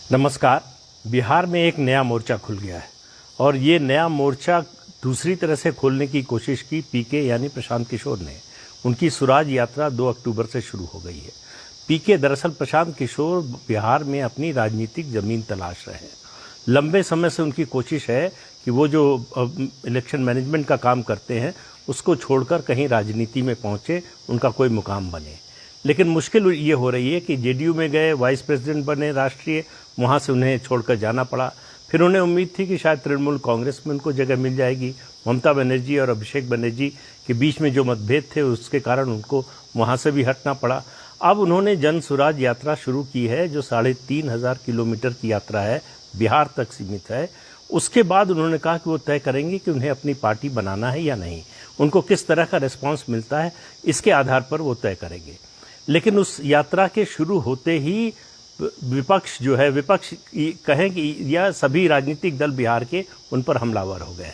नमस्कार। बिहार में एक नया मोर्चा खुल गया है और ये नया मोर्चा दूसरी तरह से खोलने की कोशिश की पीके यानी प्रशांत किशोर ने। उनकी स्वराज यात्रा 2 अक्टूबर से शुरू हो गई है। पीके दरअसल प्रशांत किशोर बिहार में अपनी राजनीतिक ज़मीन तलाश रहे हैं। लंबे समय से उनकी कोशिश है कि वो जो इलेक्शन मैनेजमेंट का काम करते हैं उसको छोड़कर कहीं राजनीति में पहुँचे, उनका कोई मुकाम बने। लेकिन मुश्किल ये हो रही है कि जेडीयू में गए, वाइस प्रेसिडेंट बने राष्ट्रीय, वहाँ से उन्हें छोड़कर जाना पड़ा। फिर उन्हें उम्मीद थी कि शायद तृणमूल कांग्रेस में उनको जगह मिल जाएगी। ममता बनर्जी और अभिषेक बनर्जी के बीच में जो मतभेद थे उसके कारण उनको वहाँ से भी हटना पड़ा। अब उन्होंने जन स्वराज यात्रा शुरू की है जो 3,500 किलोमीटर की यात्रा है, बिहार तक सीमित है। उसके बाद उन्होंने कहा कि वो तय करेंगे कि उन्हें अपनी पार्टी बनाना है या नहीं, उनको किस तरह का रिस्पॉन्स मिलता है इसके आधार पर वो तय करेंगे। लेकिन उस यात्रा के शुरू होते ही विपक्ष जो है, विपक्ष कहें कि या सभी राजनीतिक दल बिहार के उन पर हमलावर हो गए।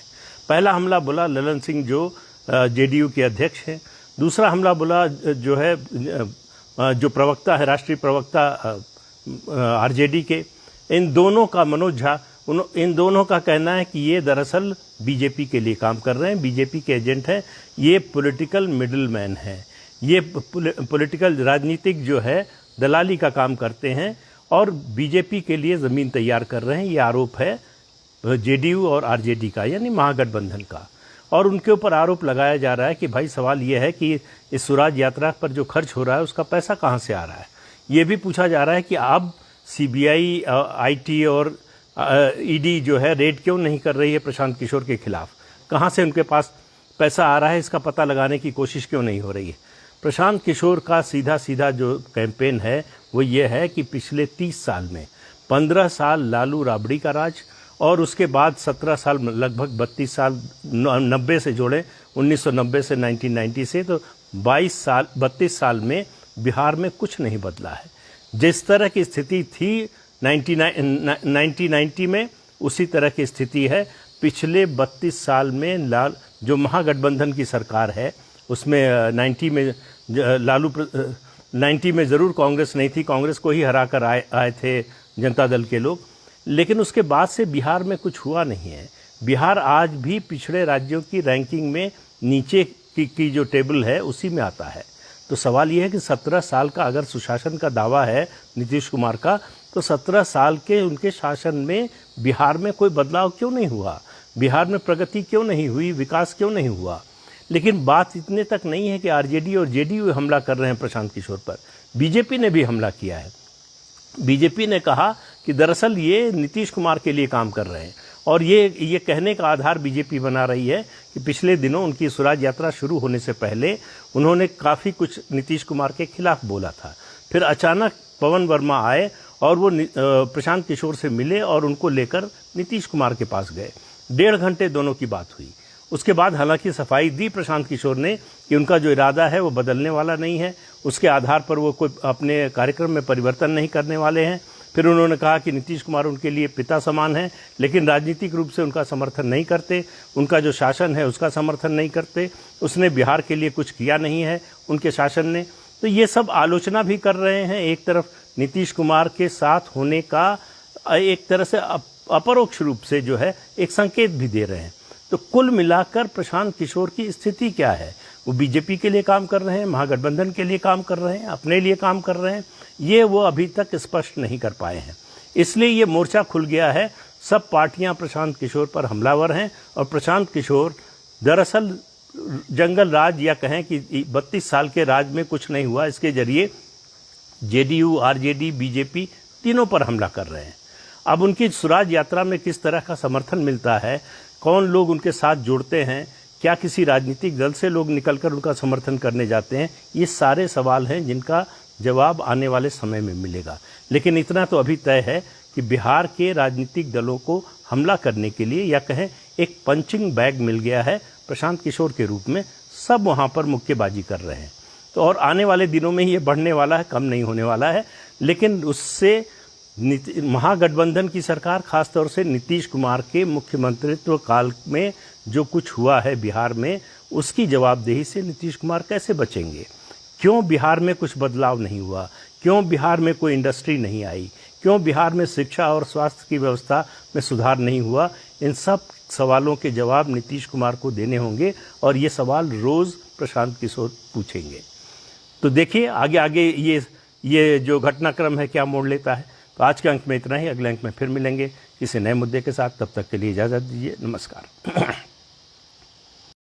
पहला हमला बोला ललन सिंह जो जेडीयू के अध्यक्ष हैं। दूसरा हमला बोला जो है जो प्रवक्ता है, राष्ट्रीय प्रवक्ता आरजेडी के, इन दोनों का, मनोज झा, इन दोनों का कहना है कि ये दरअसल बीजेपी के लिए काम कर रहे हैं, बीजेपी के एजेंट हैं, ये पॉलिटिकल मिडलमैन हैं, ये पॉलिटिकल राजनीतिक जो है दलाली का काम करते हैं और बीजेपी के लिए ज़मीन तैयार कर रहे हैं। ये आरोप है जेडीयू और आरजेडी का, यानी महागठबंधन का। और उनके ऊपर आरोप लगाया जा रहा है कि भाई सवाल ये है कि इस स्वराज यात्रा पर जो खर्च हो रहा है उसका पैसा कहाँ से आ रहा है। ये भी पूछा जा रहा है कि अब सीबीआई, आईटी और ईडी जो है रेड क्यों नहीं कर रही है प्रशांत किशोर के खिलाफ, कहाँ से उनके पास पैसा आ रहा है इसका पता लगाने की कोशिश क्यों नहीं हो रही है। प्रशांत किशोर का सीधा सीधा जो कैंपेन है वो ये है कि पिछले 30 साल में 15 साल लालू राबड़ी का राज और उसके बाद 17 साल, लगभग 32 साल, 90 से जोड़ें, 1990 से 1990 से, तो 32 साल में बिहार में कुछ नहीं बदला है। जिस तरह की स्थिति थी 1990 में उसी तरह की स्थिति है। पिछले 32 साल में जो महागठबंधन की सरकार है उसमें 90 में लालू 90 में ज़रूर कांग्रेस नहीं थी, कांग्रेस को ही हरा कर आए थे जनता दल के लोग। लेकिन उसके बाद से बिहार में कुछ हुआ नहीं है। बिहार आज भी पिछड़े राज्यों की रैंकिंग में नीचे की जो टेबल है उसी में आता है। तो सवाल ये है कि 17 साल का अगर सुशासन का दावा है नीतीश कुमार का, तो 17 साल के उनके शासन में बिहार में कोई बदलाव क्यों नहीं हुआ, बिहार में प्रगति क्यों नहीं हुई, विकास क्यों नहीं हुआ। लेकिन बात इतने तक नहीं है कि आरजेडी और जेडीयू हमला कर रहे हैं प्रशांत किशोर पर, बीजेपी ने भी हमला किया है। बीजेपी ने कहा कि दरअसल ये नीतीश कुमार के लिए काम कर रहे हैं और ये कहने का आधार बीजेपी बना रही है कि पिछले दिनों उनकी स्वराज यात्रा शुरू होने से पहले उन्होंने काफ़ी कुछ नीतीश कुमार के खिलाफ बोला था। फिर अचानक पवन वर्मा आए और वो प्रशांत किशोर से मिले और उनको लेकर नीतीश कुमार के पास गए। 1.5 घंटे दोनों की बात हुई। उसके बाद हालांकि सफाई दी प्रशांत किशोर ने कि उनका जो इरादा है वो बदलने वाला नहीं है, उसके आधार पर वो कोई अपने कार्यक्रम में परिवर्तन नहीं करने वाले हैं। फिर उन्होंने कहा कि नीतीश कुमार उनके लिए पिता समान हैं, लेकिन राजनीतिक रूप से उनका समर्थन नहीं करते, उनका जो शासन है उसका समर्थन नहीं करते, उसने बिहार के लिए कुछ किया नहीं है उनके शासन ने। तो ये सब आलोचना भी कर रहे हैं। एक तरफ नीतीश कुमार के साथ होने का एक तरह से अपरोक्ष रूप से जो है एक संकेत भी दे रहे हैं। तो कुल मिलाकर प्रशांत किशोर की स्थिति क्या है, वो बीजेपी के लिए काम कर रहे हैं, महागठबंधन के लिए काम कर रहे हैं, अपने लिए काम कर रहे हैं, ये वो अभी तक स्पष्ट नहीं कर पाए हैं। इसलिए ये मोर्चा खुल गया है। सब पार्टियां प्रशांत किशोर पर हमलावर हैं और प्रशांत किशोर दरअसल जंगल राज, या कहें कि 32 साल के राज में कुछ नहीं हुआ, इसके जरिए जेडीयू, आरजेडी, बीजेपी तीनों पर हमला कर रहे हैं। अब उनकी स्वराज यात्रा में किस तरह का समर्थन मिलता है, कौन लोग उनके साथ जुड़ते हैं, क्या किसी राजनीतिक दल से लोग निकलकर उनका समर्थन करने जाते हैं, ये सारे सवाल हैं जिनका जवाब आने वाले समय में मिलेगा। लेकिन इतना तो अभी तय है कि बिहार के राजनीतिक दलों को हमला करने के लिए, या कहें एक पंचिंग बैग मिल गया है प्रशांत किशोर के रूप में। सब वहाँ पर मुक्केबाजी कर रहे हैं। तो और आने वाले दिनों में ये बढ़ने वाला है, कम नहीं होने वाला है। लेकिन उससे महागठबंधन की सरकार, खासतौर से नीतीश कुमार के मुख्यमंत्रित्व काल में जो कुछ हुआ है बिहार में, उसकी जवाबदेही से नीतीश कुमार कैसे बचेंगे। क्यों बिहार में कुछ बदलाव नहीं हुआ, क्यों बिहार में कोई इंडस्ट्री नहीं आई, क्यों बिहार में शिक्षा और स्वास्थ्य की व्यवस्था में सुधार नहीं हुआ? इन सब सवालों के जवाब नीतीश कुमार को देने होंगे और ये सवाल रोज़ प्रशांत किशोर पूछेंगे। तो देखिए आगे आगे ये जो घटनाक्रम है क्या मोड़ लेता है। तो आज के अंक में इतना ही, अगले अंक में फिर मिलेंगे किसी नए मुद्दे के साथ। तब तक के लिए इजाज़त दीजिए, नमस्कार।